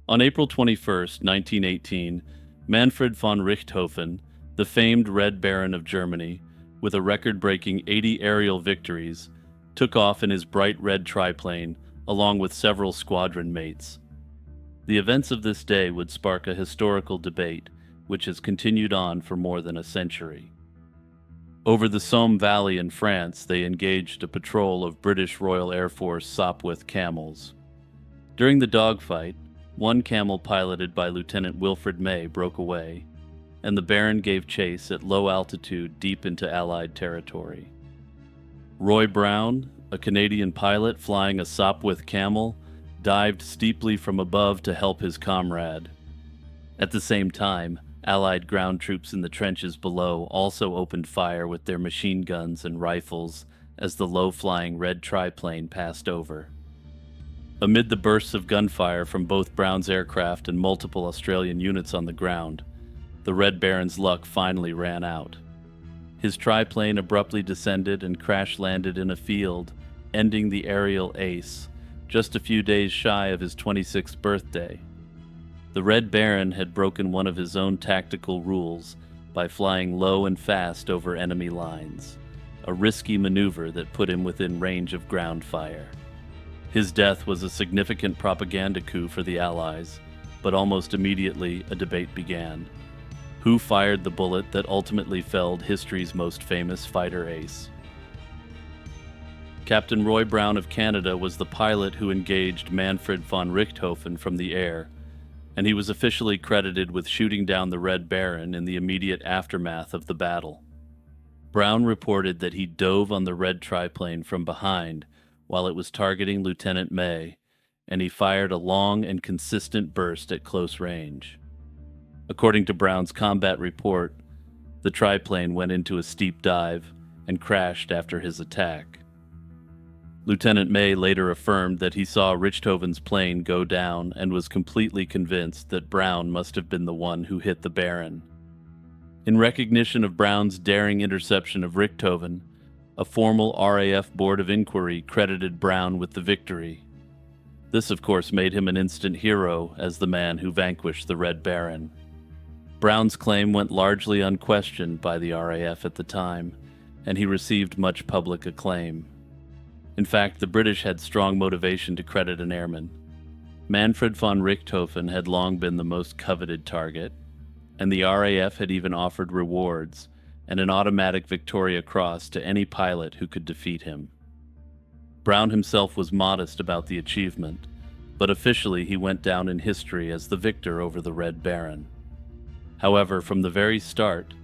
On April 21, 1918, Manfred von Richthofen, the famed Red Baron of Germany, with a record-breaking 80 aerial victories, took off in his bright red triplane along with several squadron mates. The events of this day would spark a historical debate, which has continued on for more than a century. Over the Somme Valley in France, they engaged a patrol of British Royal Air Force Sopwith camels. During the dogfight, one camel piloted by Lieutenant Wilfred May broke away, and the Baron gave chase at low altitude deep into Allied territory. Roy Brown, a Canadian pilot flying a Sopwith camel, dived steeply from above to help his comrade. At the same time, Allied ground troops in the trenches below also opened fire with their machine guns and rifles as the low-flying red triplane passed over. Amid the bursts of gunfire from both Brown's aircraft and multiple Australian units on the ground, the Red Baron's luck finally ran out. His triplane abruptly descended and crash-landed in a field, ending the aerial ace, just a few days shy of his 26th birthday. The Red Baron had broken one of his own tactical rules by flying low and fast over enemy lines, a risky maneuver that put him within range of ground fire. His death was a significant propaganda coup for the Allies, but almost immediately a debate began. Who fired the bullet that ultimately felled history's most famous fighter ace? Captain Roy Brown of Canada was the pilot who engaged Manfred von Richthofen from the air, and he was officially credited with shooting down the Red Baron in the immediate aftermath of the battle. Brown reported that he dove on the red triplane from behind while it was targeting Lieutenant May, and he fired a long and consistent burst at close range. According to Brown's combat report, the triplane went into a steep dive and crashed after his attack. Lieutenant May later affirmed that he saw Richthofen's plane go down and was completely convinced that Brown must have been the one who hit the Baron. In recognition of Brown's daring interception of Richthofen, a formal RAF Board of Inquiry credited Brown with the victory. This, of course, made him an instant hero as the man who vanquished the Red Baron. Brown's claim went largely unquestioned by the RAF at the time, and he received much public acclaim. In fact, the British had strong motivation to credit an airman. Manfred von Richthofen had long been the most coveted target, and the RAF had even offered rewards and an automatic Victoria Cross to any pilot who could defeat him. Brown himself was modest about the achievement, but officially he went down in history as the victor over the Red Baron. However, from the very start,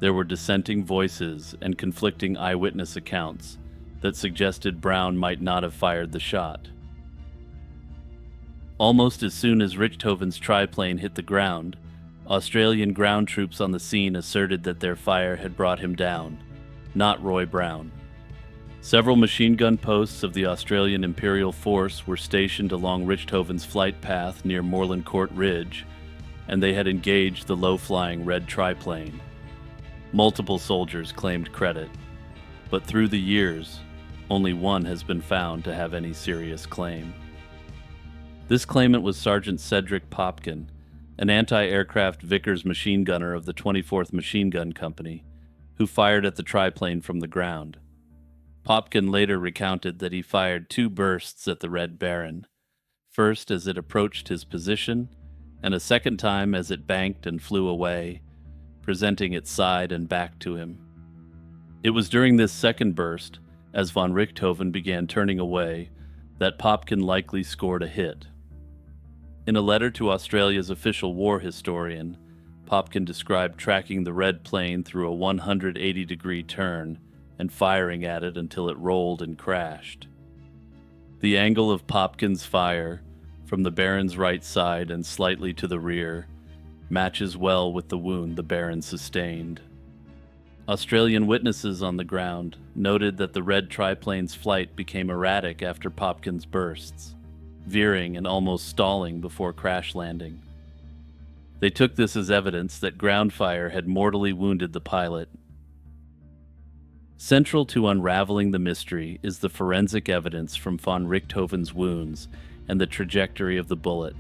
there were dissenting voices and conflicting eyewitness accounts that suggested Brown might not have fired the shot. Almost as soon as Richthofen's triplane hit the ground, Australian ground troops on the scene asserted that their fire had brought him down, not Roy Brown. Several machine gun posts of the Australian Imperial Force were stationed along Richthofen's flight path near Moreland Court Ridge, and they had engaged the low-flying red triplane. Multiple soldiers claimed credit, but through the years, only one has been found to have any serious claim. This claimant was Sergeant Cedric Popkin, an anti-aircraft Vickers machine gunner of the 24th Machine Gun Company, who fired at the triplane from the ground. Popkin later recounted that he fired 2 bursts at the Red Baron, first as it approached his position, and a second time as it banked and flew away, presenting its side and back to him. It was during this second burst, as von Richthofen began turning away, that Popkin likely scored a hit. In a letter to Australia's official war historian, Popkin described tracking the red plane through a 180-degree turn and firing at it until it rolled and crashed. The angle of Popkin's fire, from the Baron's right side and slightly to the rear, matches well with the wound the Baron sustained. Australian witnesses on the ground noted that the red triplane's flight became erratic after Popkin's bursts, veering and almost stalling before crash landing. They took this as evidence that ground fire had mortally wounded the pilot. Central to unraveling the mystery is the forensic evidence from von Richthofen's wounds and the trajectory of the bullet.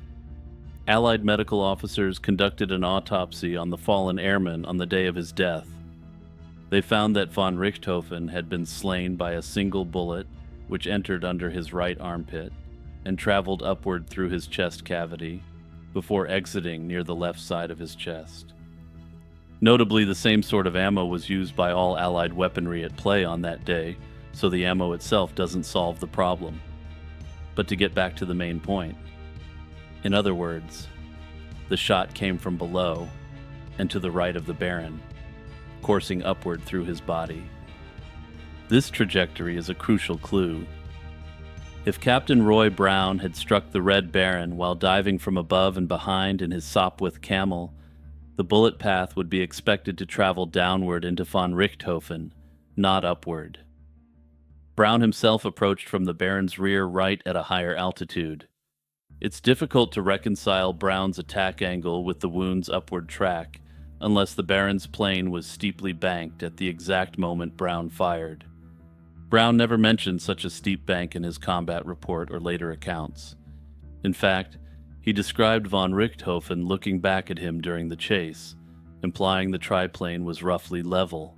Allied medical officers conducted an autopsy on the fallen airman on the day of his death. They found that von Richthofen had been slain by a single bullet, which entered under his right armpit and traveled upward through his chest cavity before exiting near the left side of his chest. Notably, the same sort of ammo was used by all Allied weaponry at play on that day, so the ammo itself doesn't solve the problem. But to get back to the main point, in other words, the shot came from below and to the right of the Baron, coursing upward through his body. This trajectory is a crucial clue. If Captain Roy Brown had struck the Red Baron while diving from above and behind in his Sopwith camel, the bullet path would be expected to travel downward into von Richthofen, not upward. Brown himself approached from the Baron's rear right at a higher altitude. It's difficult to reconcile Brown's attack angle with the wound's upward track, unless the Baron's plane was steeply banked at the exact moment Brown fired. Brown never mentioned such a steep bank in his combat report or later accounts. In fact, he described von Richthofen looking back at him during the chase, implying the triplane was roughly level.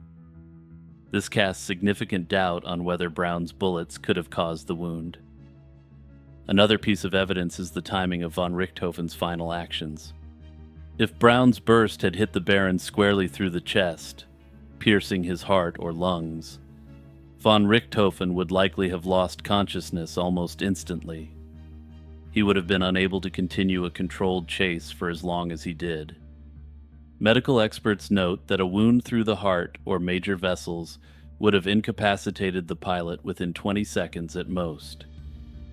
This casts significant doubt on whether Brown's bullets could have caused the wound. Another piece of evidence is the timing of von Richthofen's final actions. If Brown's burst had hit the Baron squarely through the chest, piercing his heart or lungs, von Richthofen would likely have lost consciousness almost instantly. He would have been unable to continue a controlled chase for as long as he did. Medical experts note that a wound through the heart or major vessels would have incapacitated the pilot within 20 seconds at most.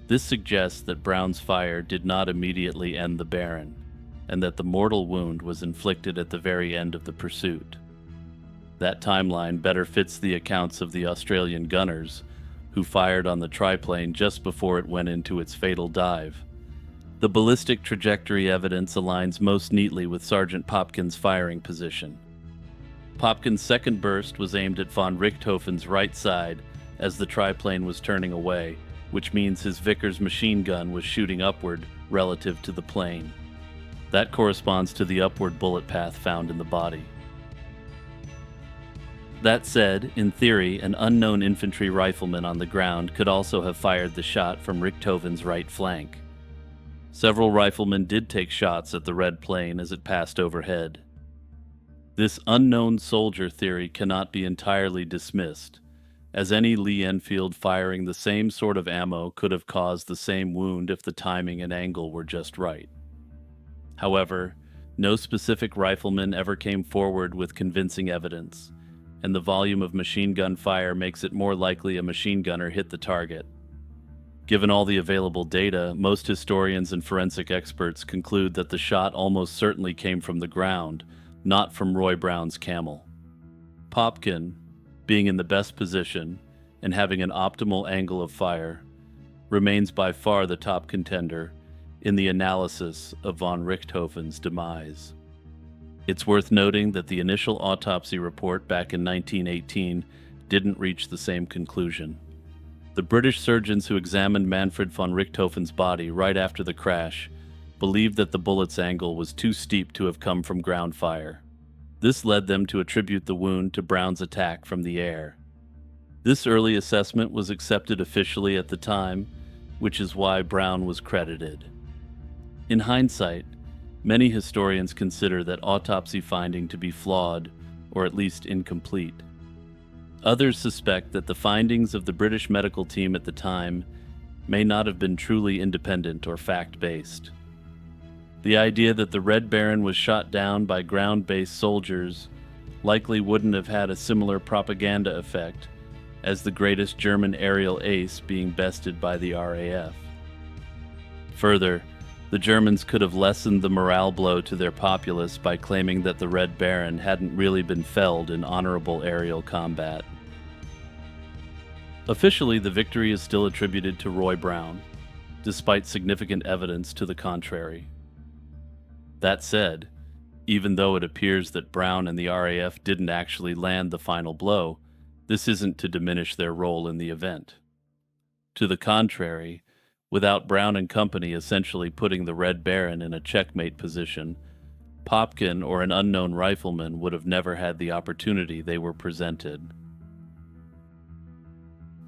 This suggests that Brown's fire did not immediately end the Baron, and that the mortal wound was inflicted at the very end of the pursuit. That timeline better fits the accounts of the Australian gunners, who fired on the triplane just before it went into its fatal dive. The ballistic trajectory evidence aligns most neatly with Sergeant Popkin's firing position. Popkin's second burst was aimed at von Richthofen's right side as the triplane was turning away, which means his Vickers machine gun was shooting upward relative to the plane. That corresponds to the upward bullet path found in the body. That said, in theory, an unknown infantry rifleman on the ground could also have fired the shot from Richthofen's right flank. Several riflemen did take shots at the red plane as it passed overhead. This unknown soldier theory cannot be entirely dismissed, as any Lee Enfield firing the same sort of ammo could have caused the same wound if the timing and angle were just right. However, no specific rifleman ever came forward with convincing evidence, and the volume of machine gun fire makes it more likely a machine gunner hit the target. Given all the available data, most historians and forensic experts conclude that the shot almost certainly came from the ground, not from Roy Brown's camel. Popkin, being in the best position and having an optimal angle of fire, remains by far the top contender in the analysis of von Richthofen's demise. It's worth noting that the initial autopsy report back in 1918 didn't reach the same conclusion. The British surgeons who examined Manfred von Richthofen's body right after the crash believed that the bullet's angle was too steep to have come from ground fire. This led them to attribute the wound to Brown's attack from the air. This early assessment was accepted officially at the time, which is why Brown was credited. In hindsight, many historians consider that autopsy finding to be flawed, or at least incomplete. Others suspect that the findings of the British medical team at the time may not have been truly independent or fact-based. The idea that the Red Baron was shot down by ground-based soldiers likely wouldn't have had a similar propaganda effect as the greatest German aerial ace being bested by the RAF. Further, the Germans could have lessened the morale blow to their populace by claiming that the Red Baron hadn't really been felled in honorable aerial combat. Officially, the victory is still attributed to Roy Brown, despite significant evidence to the contrary. That said, even though it appears that Brown and the RAF didn't actually land the final blow, this isn't to diminish their role in the event. To the contrary, without Brown and Company essentially putting the Red Baron in a checkmate position, Popkin or an unknown rifleman would have never had the opportunity they were presented.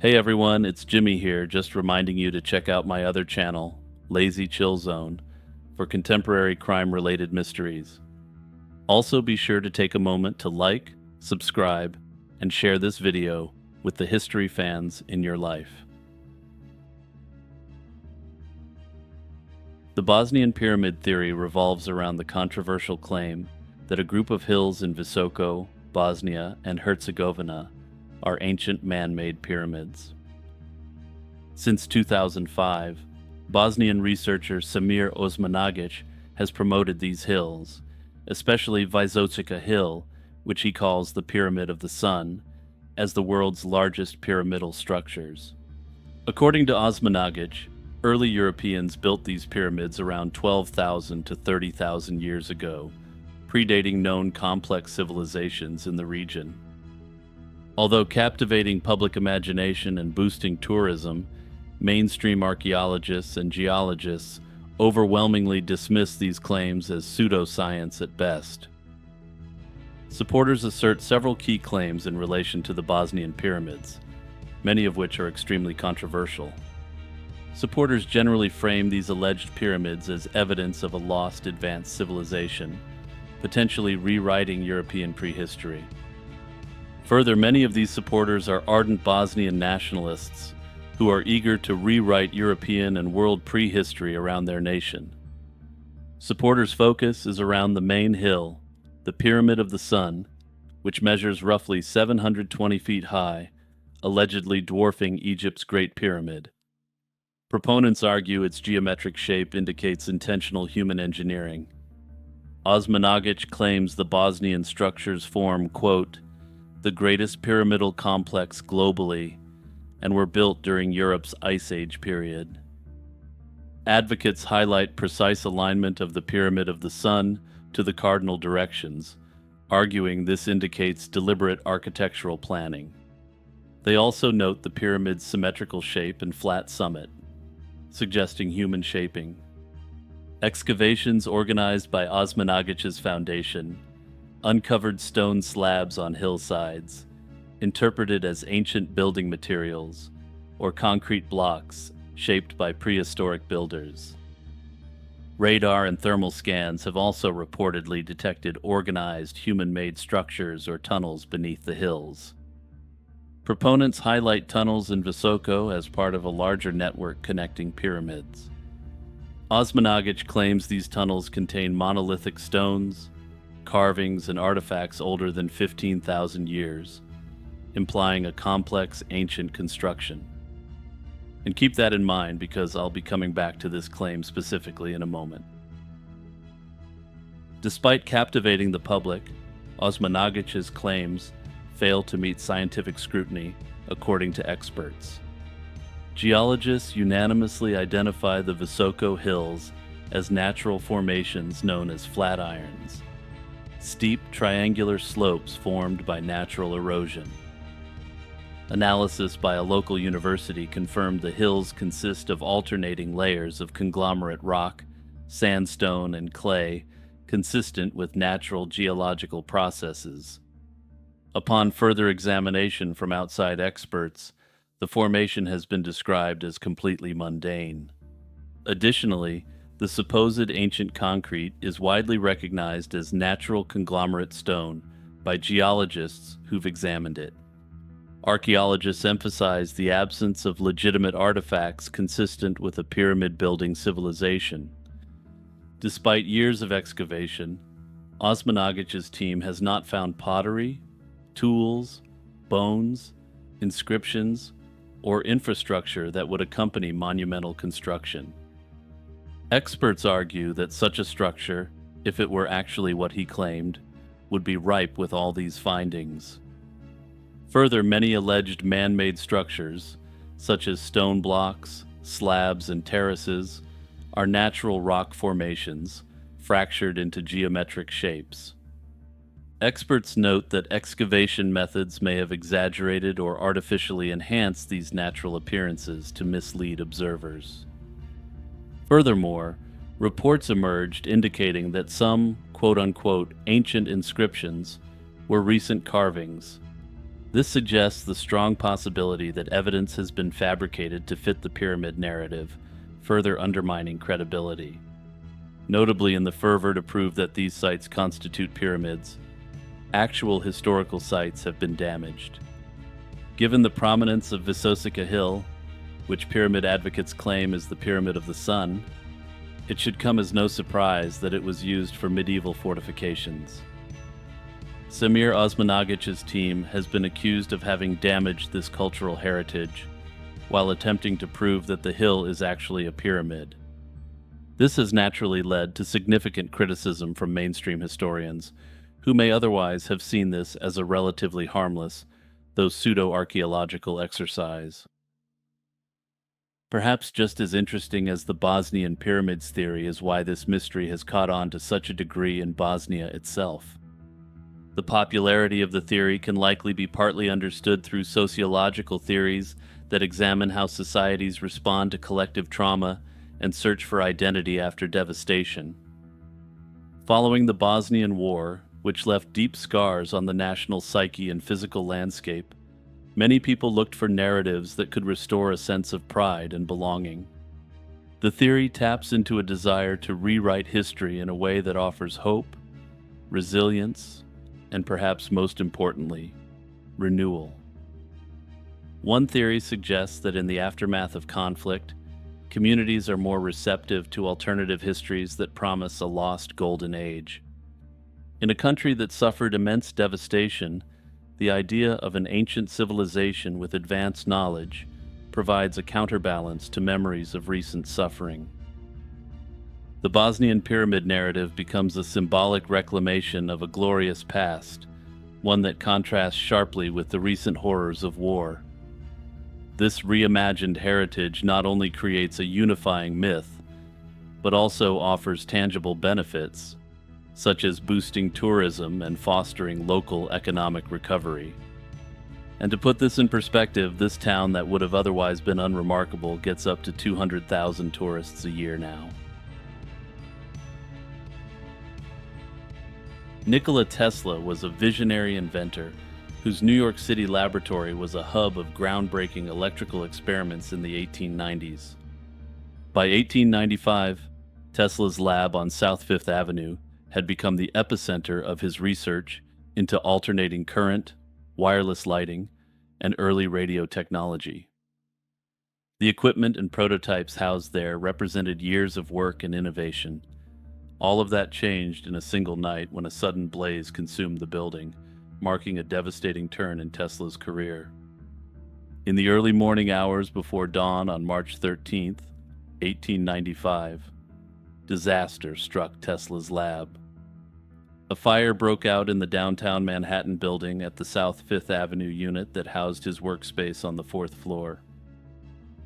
Hey everyone, it's Jimmy here, just reminding you to check out my other channel, Lazy Chill Zone, for contemporary crime-related mysteries. Also be sure to take a moment to like, subscribe, and share this video with the history fans in your life. The Bosnian pyramid theory revolves around the controversial claim that a group of hills in Visoko, Bosnia, and Herzegovina are ancient man-made pyramids. Since 2005, Bosnian researcher Samir Osmanagic has promoted these hills, especially Visotica Hill, which he calls the Pyramid of the Sun, as the world's largest pyramidal structures. According to Osmanagic, early Europeans built these pyramids around 12,000 to 30,000 years ago, predating known complex civilizations in the region. Although captivating public imagination and boosting tourism, mainstream archaeologists and geologists overwhelmingly dismiss these claims as pseudoscience at best. Supporters assert several key claims in relation to the Bosnian pyramids, many of which are extremely controversial. Supporters generally frame these alleged pyramids as evidence of a lost advanced civilization, potentially rewriting European prehistory. Further, many of these supporters are ardent Bosnian nationalists who are eager to rewrite European and world prehistory around their nation. Supporters' focus is around the main hill, the Pyramid of the Sun, which measures roughly 720 feet high, allegedly dwarfing Egypt's Great Pyramid. Proponents argue its geometric shape indicates intentional human engineering. Osmanagic claims the Bosnian structures form, quote, the greatest pyramidal complex globally, and were built during Europe's Ice Age period. Advocates highlight precise alignment of the Pyramid of the Sun to the cardinal directions, arguing this indicates deliberate architectural planning. They also note the pyramid's symmetrical shape and flat summit, suggesting human shaping. Excavations organized by Osmanagic's foundation uncovered stone slabs on hillsides, interpreted as ancient building materials, or concrete blocks shaped by prehistoric builders. Radar and thermal scans have also reportedly detected organized human-made structures or tunnels beneath the hills. Proponents highlight tunnels in Visoko as part of a larger network connecting pyramids. Osmanagic claims these tunnels contain monolithic stones, carvings, and artifacts older than 15,000 years, implying a complex ancient construction. And keep that in mind because I'll be coming back to this claim specifically in a moment. Despite captivating the public, Osmanagic's claims fail to meet scientific scrutiny, according to experts. Geologists unanimously identify the Visoko Hills as natural formations known as flatirons, steep triangular slopes formed by natural erosion. Analysis by a local university confirmed the hills consist of alternating layers of conglomerate rock, sandstone, and clay, consistent with natural geological processes. Upon further examination from outside experts, the formation has been described as completely mundane. Additionally, the supposed ancient concrete is widely recognized as natural conglomerate stone by geologists who've examined it. Archaeologists emphasize the absence of legitimate artifacts consistent with a pyramid-building civilization. Despite years of excavation, Osmanagic's team has not found pottery, tools, bones, inscriptions, or infrastructure that would accompany monumental construction. Experts argue that such a structure, if it were actually what he claimed, would be ripe with all these findings. Further, many alleged man-made structures, such as stone blocks, slabs, and terraces, are natural rock formations, fractured into geometric shapes. Experts note that excavation methods may have exaggerated or artificially enhanced these natural appearances to mislead observers. Furthermore, reports emerged indicating that some quote-unquote ancient inscriptions were recent carvings. This suggests the strong possibility that evidence has been fabricated to fit the pyramid narrative, further undermining credibility. Notably, in the fervor to prove that these sites constitute pyramids, actual historical sites have been damaged. Given the prominence of Visosika Hill, which pyramid advocates claim is the Pyramid of the Sun, it should come as no surprise that it was used for medieval fortifications. Samir Osmanagic's team has been accused of having damaged this cultural heritage, while attempting to prove that the hill is actually a pyramid. This has naturally led to significant criticism from mainstream historians, who may otherwise have seen this as a relatively harmless, though pseudo-archaeological exercise. Perhaps just as interesting as the Bosnian pyramids theory is why this mystery has caught on to such a degree in Bosnia itself. The popularity of the theory can likely be partly understood through sociological theories that examine how societies respond to collective trauma and search for identity after devastation. Following the Bosnian War, which left deep scars on the national psyche and physical landscape, many people looked for narratives that could restore a sense of pride and belonging. The theory taps into a desire to rewrite history in a way that offers hope, resilience, and perhaps most importantly, renewal. One theory suggests that in the aftermath of conflict, communities are more receptive to alternative histories that promise a lost golden age. In a country that suffered immense devastation, the idea of an ancient civilization with advanced knowledge provides a counterbalance to memories of recent suffering. The Bosnian pyramid narrative becomes a symbolic reclamation of a glorious past, one that contrasts sharply with the recent horrors of war. This reimagined heritage not only creates a unifying myth, but also offers tangible benefits, such as boosting tourism and fostering local economic recovery. And to put this in perspective, this town that would have otherwise been unremarkable gets up to 200,000 tourists a year now. Nikola Tesla was a visionary inventor whose New York City laboratory was a hub of groundbreaking electrical experiments in the 1890s. By 1895, Tesla's lab on South Fifth Avenue had become the epicenter of his research into alternating current, wireless lighting, and early radio technology. The equipment and prototypes housed there represented years of work and innovation. All of that changed in a single night when a sudden blaze consumed the building, marking a devastating turn in Tesla's career. In the early morning hours before dawn on March 13th, 1895, disaster struck Tesla's lab. A fire broke out in the downtown Manhattan building at the South Fifth Avenue unit that housed his workspace on the fourth floor.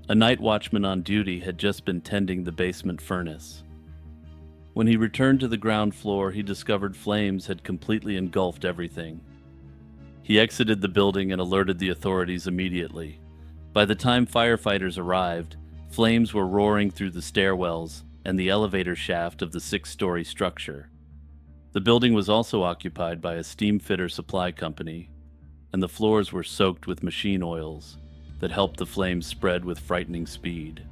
A night watchman on duty had just been tending the basement furnace. When he returned to the ground floor, he discovered flames had completely engulfed everything. He exited the building and alerted the authorities immediately. By the time firefighters arrived, flames were roaring through the stairwells and the elevator shaft of the six-story structure. The building was also occupied by a steam fitter supply company, and the floors were soaked with machine oils that helped the flames spread with frightening speed.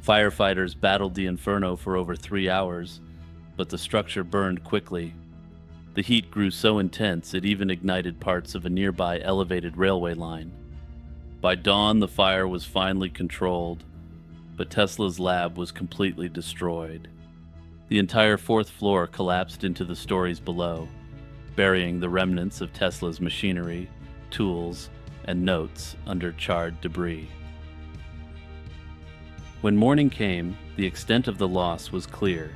Firefighters battled the inferno for over 3 hours, but the structure burned quickly. The heat grew so intense it even ignited parts of a nearby elevated railway line. By dawn, the fire was finally controlled, but Tesla's lab was completely destroyed. The entire fourth floor collapsed into the stories below, burying the remnants of Tesla's machinery, tools, and notes under charred debris. When morning came, the extent of the loss was clear.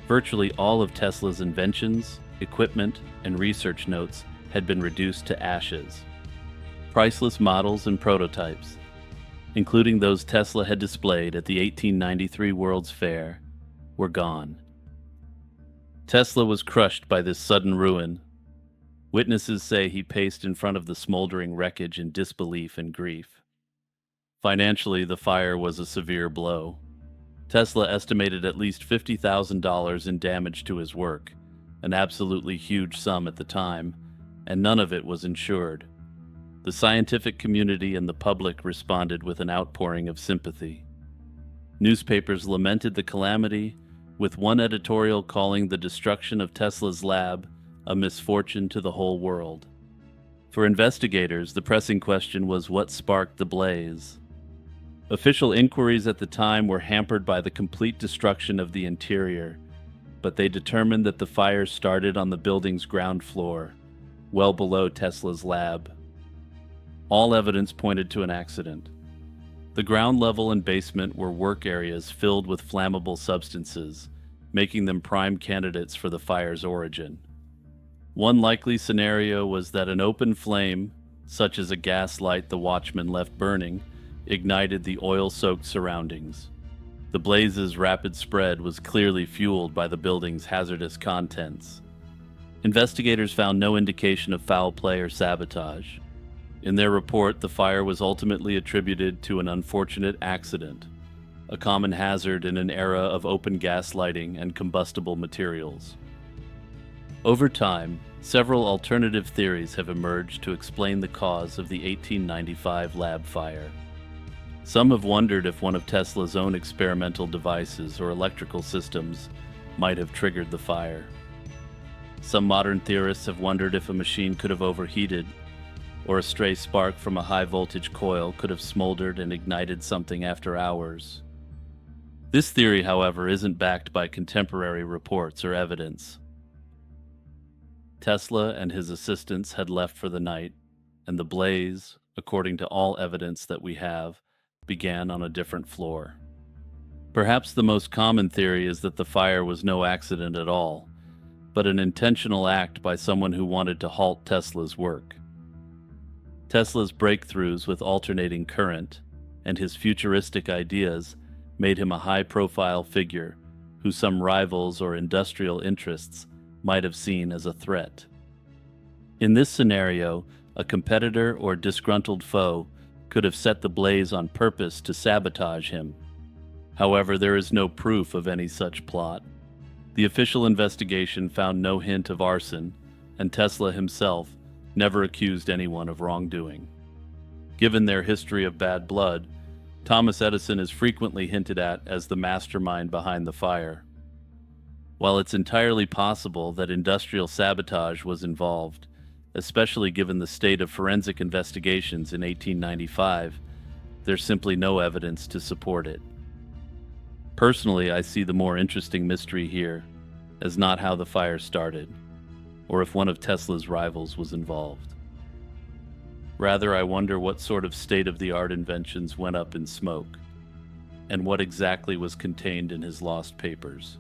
Virtually all of Tesla's inventions, equipment, and research notes had been reduced to ashes. Priceless models and prototypes, including those Tesla had displayed at the 1893 World's Fair, were gone. Tesla was crushed by this sudden ruin. Witnesses say he paced in front of the smoldering wreckage in disbelief and grief. Financially, the fire was a severe blow. Tesla estimated at least $50,000 in damage to his work, an absolutely huge sum at the time, and none of it was insured. The scientific community and the public responded with an outpouring of sympathy. Newspapers lamented the calamity, with one editorial calling the destruction of Tesla's lab a misfortune to the whole world. For investigators, the pressing question was what sparked the blaze. Official inquiries at the time were hampered by the complete destruction of the interior, but they determined that the fire started on the building's ground floor, well below Tesla's lab. All evidence pointed to an accident. The ground level and basement were work areas filled with flammable substances, making them prime candidates for the fire's origin. One likely scenario was that an open flame, such as a gas light the watchman left burning, ignited the oil-soaked surroundings. The blaze's rapid spread was clearly fueled by the building's hazardous contents. Investigators found no indication of foul play or sabotage. In their report, the fire was ultimately attributed to an unfortunate accident, a common hazard in an era of open gas lighting and combustible materials. Over time, several alternative theories have emerged to explain the cause of the 1895 lab fire. Some have wondered if one of Tesla's own experimental devices or electrical systems might have triggered the fire. Some modern theorists have wondered if a machine could have overheated, or a stray spark from a high-voltage coil could have smoldered and ignited something after hours. This theory, however, isn't backed by contemporary reports or evidence. Tesla and his assistants had left for the night, and the blaze, according to all evidence that we have, began on a different floor. Perhaps the most common theory is that the fire was no accident at all, but an intentional act by someone who wanted to halt Tesla's work. Tesla's breakthroughs with alternating current and his futuristic ideas made him a high-profile figure who some rivals or industrial interests might have seen as a threat. In this scenario, a competitor or disgruntled foe could have set the blaze on purpose to sabotage him. However, there is no proof of any such plot. The official investigation found no hint of arson, and Tesla himself never accused anyone of wrongdoing. Given their history of bad blood, Thomas Edison is frequently hinted at as the mastermind behind the fire. While it's entirely possible that industrial sabotage was involved, especially given the state of forensic investigations in 1895, there's simply no evidence to support it. Personally, I see the more interesting mystery here as not how the fire started, or if one of Tesla's rivals was involved. Rather, I wonder what sort of state-of-the-art inventions went up in smoke, and what exactly was contained in his lost papers.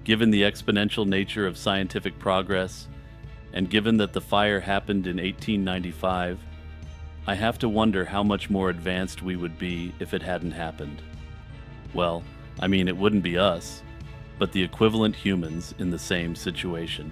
Given the exponential nature of scientific progress, and given that the fire happened in 1895, I have to wonder how much more advanced we would be if it hadn't happened. Well, I mean, it wouldn't be us, but the equivalent humans in the same situation.